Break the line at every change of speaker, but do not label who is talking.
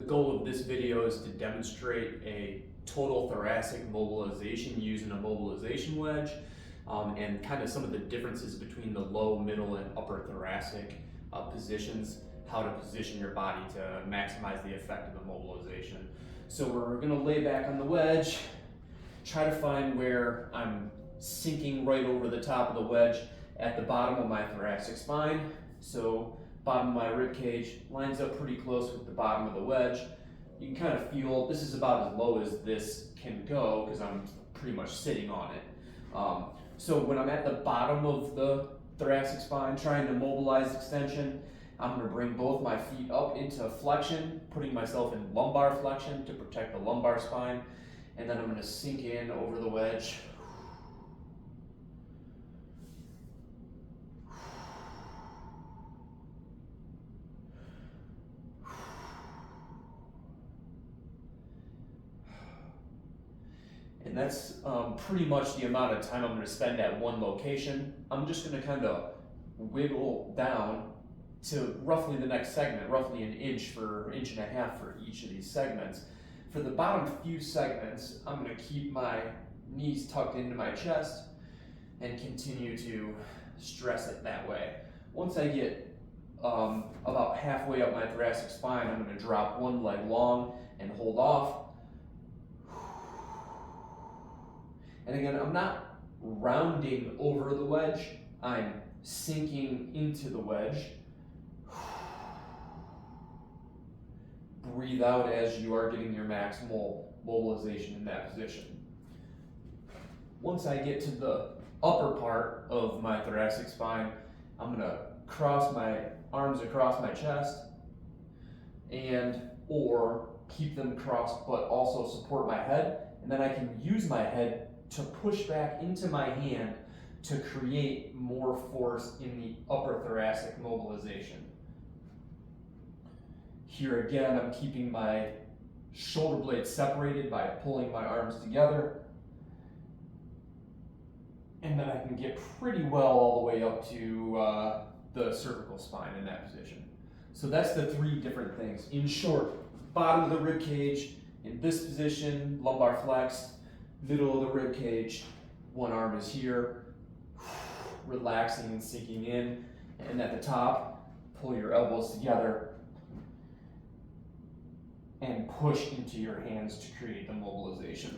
goal of this video is to demonstrate a total thoracic mobilization using a mobilization wedge, and kind of some of the differences between the low, middle, and upper thoracic positions, how to position your body to maximize the effect of the mobilization. So we're going to lay back on the wedge, try to find where I'm sinking right over the top of the wedge at the bottom of my thoracic spine. So bottom of my rib cage lines up pretty close with the bottom of the wedge. You can kind of feel this is about as low as this can go because I'm pretty much sitting on it. So when I'm at the bottom of the thoracic spine trying to mobilize extension, I'm going to bring both my feet up into flexion, putting myself in lumbar flexion to protect the lumbar spine, and then I'm going to sink in over the wedge. And that's pretty much the amount of time I'm going to spend at one location. I'm just going to kind of wiggle down to roughly the next segment, roughly an inch and a half for each of these segments. For the bottom few segments, I'm going to keep my knees tucked into my chest and continue to stress it that way. Once I get about halfway up my thoracic spine, I'm going to drop one leg long and hold off. And again, I'm not rounding over the wedge, I'm sinking into the wedge. Breathe out as you are getting your maximal mobilization in that position. Once I get to the upper part of my thoracic spine, I'm going to cross my arms across my chest or keep them crossed but also support my head, and then I can use my head to push back into my hand to create more force in the upper thoracic mobilization. Here again, I'm keeping my shoulder blades separated by pulling my arms together. And then I can get pretty well all the way up to the cervical spine in that position. So that's the three different things. In short, bottom of the rib cage, in this position, lumbar flex, middle of the rib cage, one arm is here, relaxing and sinking in, and at the top, pull your elbows together and push into your hands to create the mobilization.